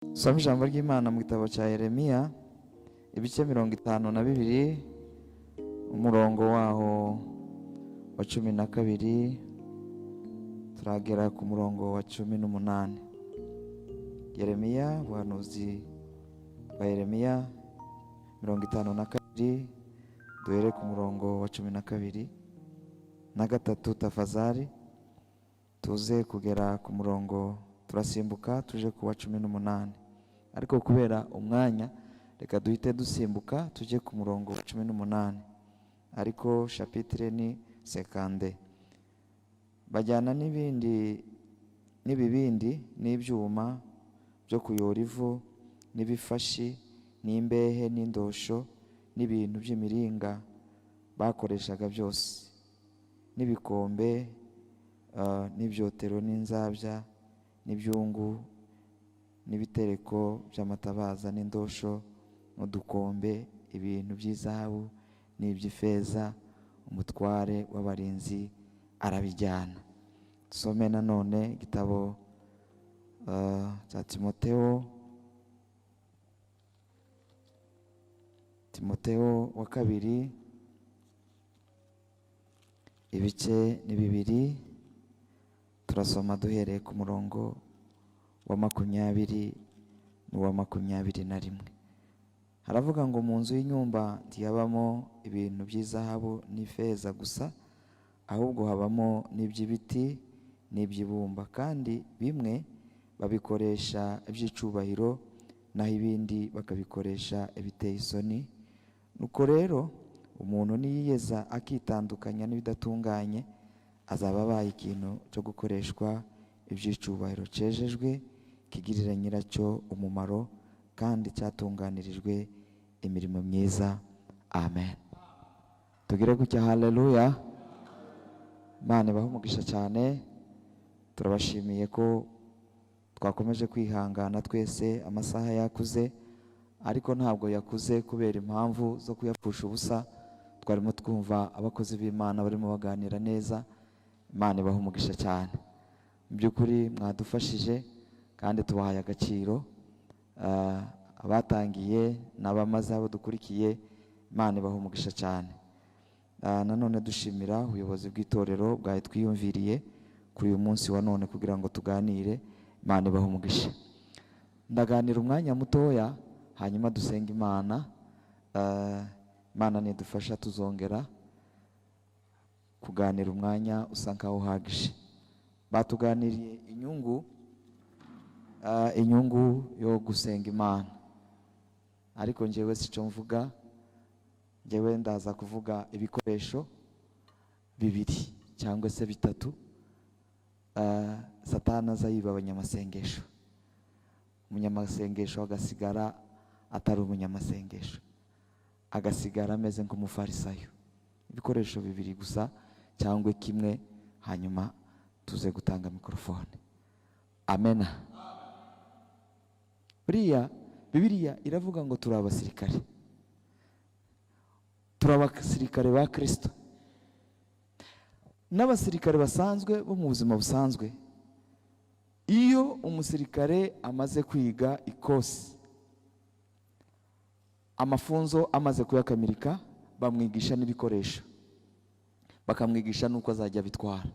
Soma ijambo ry'Imana mu gitabo cya Yeremiya ibice 52 umurongo waho wa 12 turagera ku murongo wa 18. Yeremiya, ubuhanuzi bwa Yeremiya 52, duhere ku murongo wa 12 na gatatu tafazari, tuze kugera ku murongo turasimbuka tuje ku wa 18, ariko kubera umwanya reka duhite dusimbuka tuje ku murongo wa 18, ariko chapitre ni 50. Bajyana n'ibindi n'ibibindi n'ibyuma byo kuyora ivu n'ibifashi n'imbehe n'indosho n'ibintu by'imiringa bakoreshaga byose n'ibikombe n'ibyotero n'inzabya n'ibyungu n'ibitereko by'amatabaza n'indosho n'udukombe ibintu by'izahabu n'iby'ifeza umutware w'abarinzi arabijyana. Tusome nanone igitabo cya Timoteyo wa kabiri ibice ni 2, turasoma duhereye ku murongo wa 20 n'uwa 21. Haravuga ngo mu nzu y'inyumba ntiyabamo ibintu by'izahabu n'ifeza gusa, ahubwo habamo n'iby'ibiti n'iby'ibumba, kandi bimwe babikoresha iby'icubahiro naho ibindi bakabikoresha ibiteye isoni. Nuko rero umuntu niyiyeza akitandukanya n'ibidatunganye azaba abaye ikintu cyo gukoreshwa iby'icubahiro cejejwe kigirira nyiracyo umumaro kandi cyatunganirijwe imirimo myiza. Amen. Tugire gutya. Haleluya. Imana ibahe umugisha cyane. Turabashimiye ko twakomeje kwihangana twese, amasaha yakuze, ariko ntabwo yakuze kubera impamvu zo kuyapfusha ubusa. Twarimo twumva abakozi b'Imana barimo baganira neza. Imana ibahe umugisha cyane. Mu by'ukuri mwadufashije kandi tubahaye agaciro. Abatangiye n'abamaze abo dukurikiye, Imana ibahe umugisha cyane. Nanone dushimira ubuyobozi bw'itorero bwaye twiyumviriye kuri uyu munsi wa none kugira ngo tuganire. Imana ibahe umugisha. Ndaganira umwanya mutoya hanyuma dusenga Imana. Imana nidufasha tuzongera kuganira umwanya usa nkaho uhagije. Batuganiriye inyungu yo gusenga Imana, ariko njyewe sico mvuga. Njyewe ndaza kuvuga ibikoresho 2 cyangwa se 3 Satani aza yiba abanyamasengesho. Umunyamasengesho agasigara atari umunyamasengesho, agasigara ameze nk'umufarisayo. Ibikoresho 2 gusa cyangwa kimwe, hanyuma tuze gutanga mikrofone. Amen. Bibiliya iravuga ngo turi abasirikare. Turi abasirikare ba Kristo. N'abasirikare basanzwe bo mu buzima busanzwe, iyo umusirikare amaze kwiga ikosi, amafunzo amaze kuyakamirika, bamwigisha n'ibikoresho, bakamwigisha nuko azajya bitwara.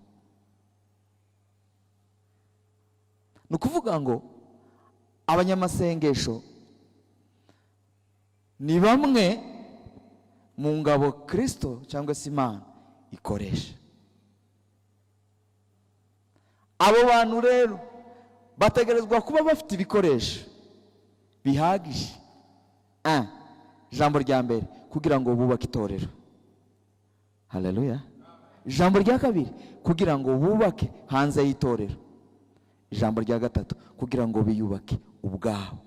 Nukuvuga ngo abanyamasengesho ni bamwe mu ngabo Kristo cyangwa se Imana ikoresha. Abo bantu rero bategerezwa kuba bafite ibikoresho bihagije. Ijambo rya mbere, kugira ngo bubake itorero. Haleluya. Ijambo rya kabiri, kugira ngo bubake hanze y'itorero. Ijambo rya gatatu, kugira ngo biyubake ubwabo.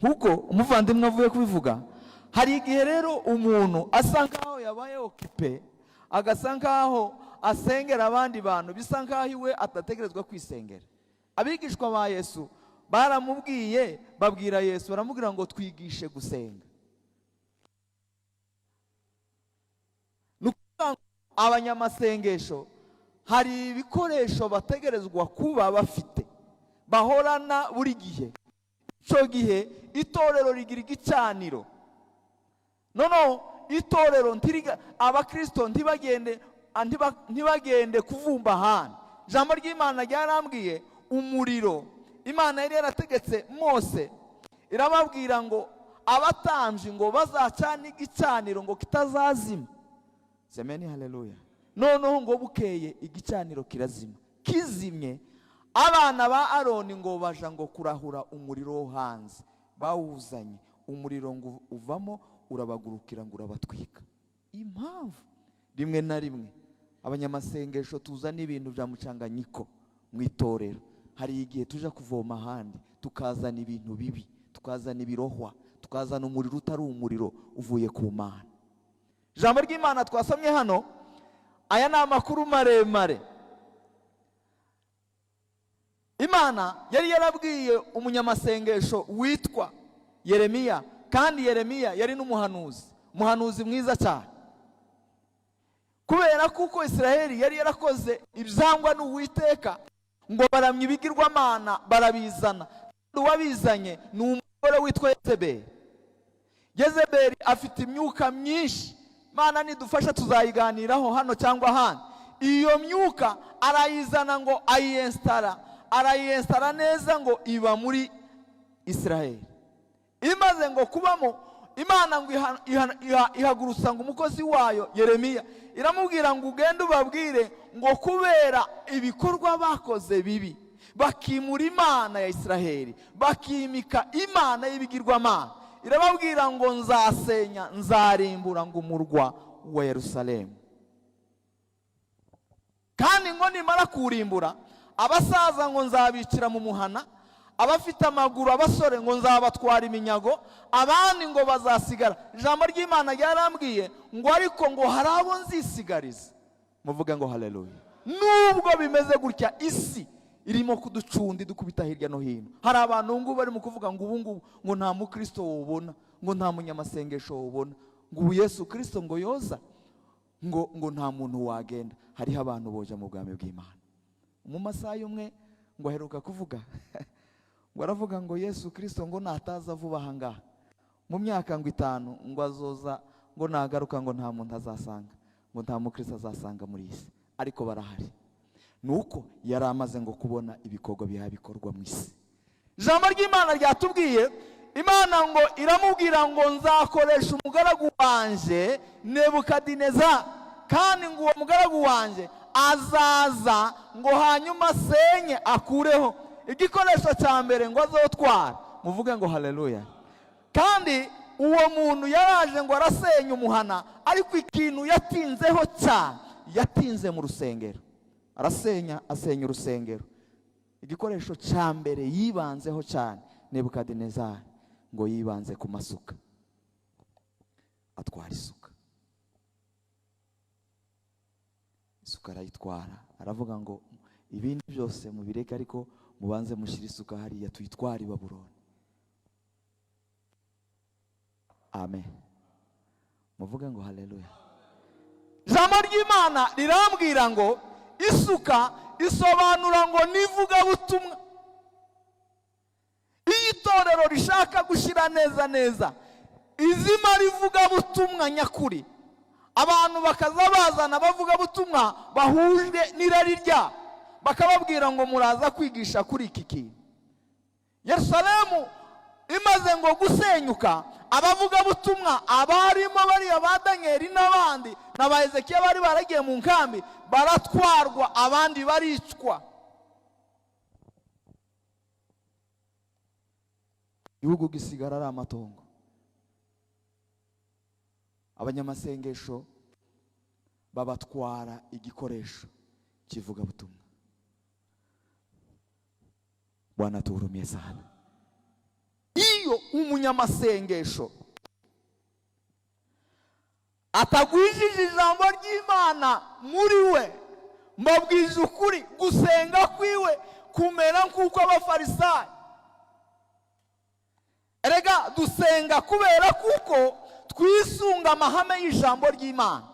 Nkuko umuvandimwe avuye kubivuga, hari igihe rero umuntu asa nkaho yabaye okipe, agasa nkaho asengera abandi bantu, bisa nkaho iwe atategerezwa kwisengera. Abigishwa ba Yesu baramubwiye, babwira Yesu, baramubwira ngo twigishe gusenga. Nukuvuga ngo abanyamasengesho hari ibikoresho bategerezwa kuba bafite bahorana buri gihe. Icyo gihe itorero rigira igicaniro. Noneho itorero abakristo ntibagende kuvumba ahandi. Ijambo ry'Imana ryarambwiye umuriro. Imana yari yarategetse Mose, irababwira ngo abatambyi ngo bazacane igicaniro ngo kitazazima. Semeni haleluya. Noneho ngo bukeye igicaniro kirazima. Kizimye, abana ba Aroni ngo baja ngo kurahura umuriro wo hanze. Bawuzanye, umuriro ngo uvamo urabagurukira ngo urabatwika. Impamvu rimwe na rimwe abanyamasengesho tuzana ibintu bya mucanganyiko mu itorero. Hari igihe tuja kuvoma ahandi tukazana ibintu bibi, tukazana ibirohwa, tukazana umuriro utari umuriro uvuye ku Mana. Ijambo ry'Imana twasomye hano, aya ni amakuru maremare. Imana yari yarabwiye umunyamasengesho witwa Yeremiya, kandi Yeremiya yari n'umuhanuzi mwiza cyane. Kubera kuko Israeli yari yarakoze ibyangwa n'Uwiteka, ngo baramya ibigirwamana barabizana. Uwabizanye ni umugore witwa Yezebeli. Yezebeli afite imyuka myinshi. Mana nidufasha tuzayiganiraho hano cyangwa hano. Iyo myuka arayizana ngo arayinstara neza ngo iba muri Israeli. Imaze ngo kubamo, Imana ngo ihagurutsa ngo umukozi wayo Yeremiya, iramubwira ngo ugende ubabwire ngo kubera ibikorwa bakoze bibi, bakimura Imana ya Israeli, bakimika Imana y'ibigirwamana, irababwira ngo nzarimbura ngo umurwa wa Yerusalemu. Kandi ngo nimara kurimbura, abasaza ngo nzabicira mu muhana, abafite amaguru abasore ngo nzabatwara iminyago, abandi ngo bazasigara. Ijambo ry'Imana ryarambwiye ngo ariko ngo hari abo nzisigariza. Muvuge ngo haleluya. Nubwo bimeze gutya, isi irimo kuducundi dukubita hirya no hino. Hari abantu ngo bari mu kuvuga ngo ubu ngo nta mukristo wubona, ngo nta munyamasengesho wubona, ngo ubu Yesu Kristo ngo yoza, ngo nta muntu wagenda. Hariho abantu boja mu bwami bw'Imana. Mu masaha y'umwe ngo aheruka kuvuga ngo aravuga ngo Yesu Kristo ngo nataza vuba ahangaha mu myaka ngo 5 ngo azoza, ngo nagaruka ngo nta muntu azasanga, ngo nta mukristo azasanga muri isi. Ariko barahari. Nuko yari amaze ngo kubona ibikorwa bikorwa mu isi. Ijambo ry'Imana ryatubwiye, Imana ngo iramubwira ngo nzakoresha umugaragu wanje Nebukadineza, kandi ngo uwo mugaragu wanje azaza ngo hanyuma senye akureho igikoresho cya mbere ngo azotwara. Muvuge ngo haleluya. Kandi uwo muntu yaraje ngo arasenya umuhana, ariko ikintu yatinzeho cyane, yatinze mu rusengero. Asenya urusengero. Igikoresho cya mbere yibanzeho cyane Nebukadinezari ngo yibanze ku masuka. Atwara isuka. Isuka arayitwara, aravuga ngo ibindi byose mubireke, ariko mubanze mushira isuka hariya tuyitware i Babuloni. Amen. Muvuge ngo haleluya. Ijambo ry'Imana rirambwira ngo isuka isobanura ngo nivuga butumwa. Iyo itorero rishaka gushira neza izima rivuga butumwa nyakuri, abantu bakaza bazana bavuga butumwa bahujwe n'irari ryabo, bakababwira ngo muraza kwigisha kuri iki kintu. Yerusalemu imaze ngo gusenyuka, abavuga butumwa abarimo bariya ba Danieli n'abandi n'aba Ezekiya bari baragiye mu nkambi baratwarwa, abandi baricwa. Igihugu gisigara ari amatongo. Abanyamasengesho babatwara igikoresho kivuga butumwa. Bwana tuhurumie sana. Iyo umunyamasengesho atagwijije ijambo ry'Imana muri we, mbabwije ukuri, gusenga kwiwe kumera nk'uko abafarisayo. Erega dusenga kubera kuko twisunga amahame y'ijambo ry'Imana.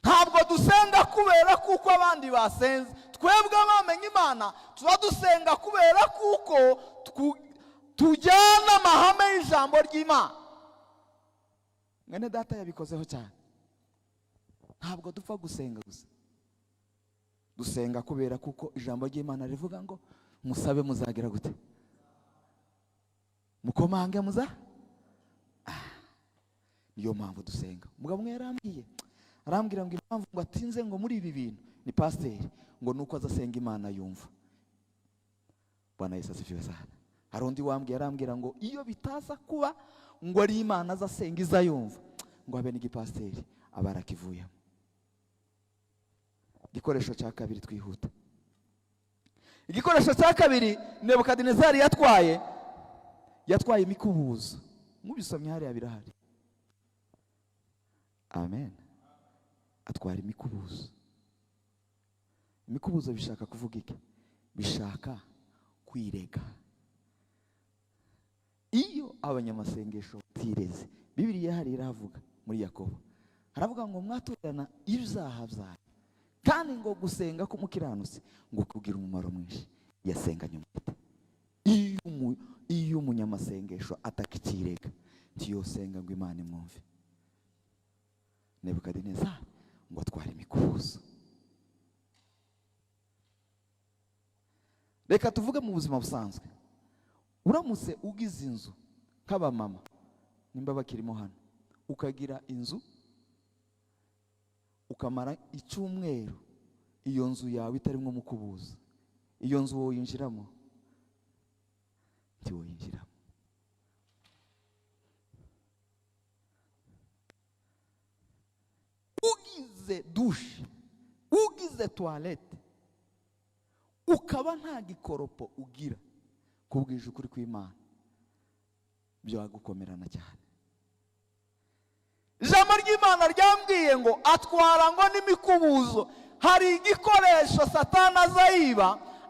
Ntabwo dusenga kubera kuko abandi basenze, twebwe abamenye Imana tuba dusenga kubera kuko tujyana amahame y'ijambo ry'Imana. Mwene data yabikozeho cyane. Ntabwo dupfa gusenga gusa, dusenga kubera kuko ijambo ry'Imana rivuga ngo musabe muzagira gute, mukomange niyo mpamvu dusenga. Umugabo umwe arambwira ngo impamvu ngo atinze ngo muri ibi bintu ni pasiteri, ngo nuko azasenga Imana yumva. Bwana Yesu asifiwe sana. Hari undi arambwira ngo iyo bitaza kuba ngo ari Imana azasenga izayumva, ngo habe n'igipasiteri aba arakivuyemo. Igikoresho cya kabiri twihuta. Igikoresho cya kabiri Nebukadinezari yatwaye imikubuzo. Mubisomye hariya birahari. Amen. Atwara imikubuzo. Imikubuzo bishaka kuvuga iki? Bishaka kwirega. Iyo abanyamasengesho batireze, Bibiliya hari iravuga muri Yakobo, haravuga ngo mwaturana ibyaha byanyu, kandi ngo gusenga k'umukiranutsi ngo kugira umumaro mwinshi yasenganye umwete. Iyo umunyamasengesho atakikirega ntiyosenga ngo Imana imwumve. Nebukadinezari ngo atware imikubuzo. Reka tuvuge mu buzima busanzwe. Uramutse ugize inzu nk'abamama, nimba bakirimo hano, ukagira inzu ukamara icyumweru iyo nzu yawe itarimo umukubuzo, iyo nzu woyinjiramo? Ntiwoyinjiramo. Ugize dushe, ugize toilette, ukaba nta gikoropo ugira, kubwije ukuri kw'Imana byagukomerana cyane. Ijambo ry'Imana ryambwiye ngo atwara ngo n'imikubuzo. Hari igikoresho Satani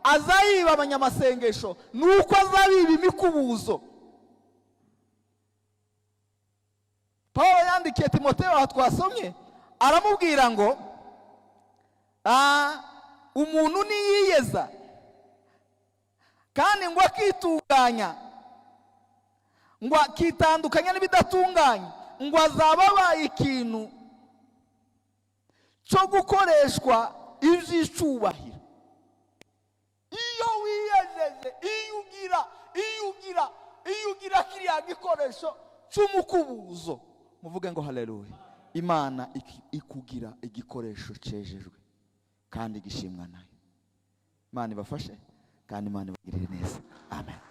azayiba abanyamasengesho, nuko azabiba imikubuzo. Paulo yandikiye Timoteyo aha twasomye, aramubwira ngo umuntu niyiyeza kandi ngo akitunganya, ngo akitandukanya n'ibidatunganye, ngo azaba abaye ikintu cyo gukoreshwa iby'icyubahiro. Iyo wiyejeje, iyo ugira kiriya gikoresho cy'umukubuzo, muvuge ngo haleluya. Imana ikugira igikoresho cyejejwe kandi gishimwa nayo. Imana ibafashe kandi Imana ibagirire neza. Amen.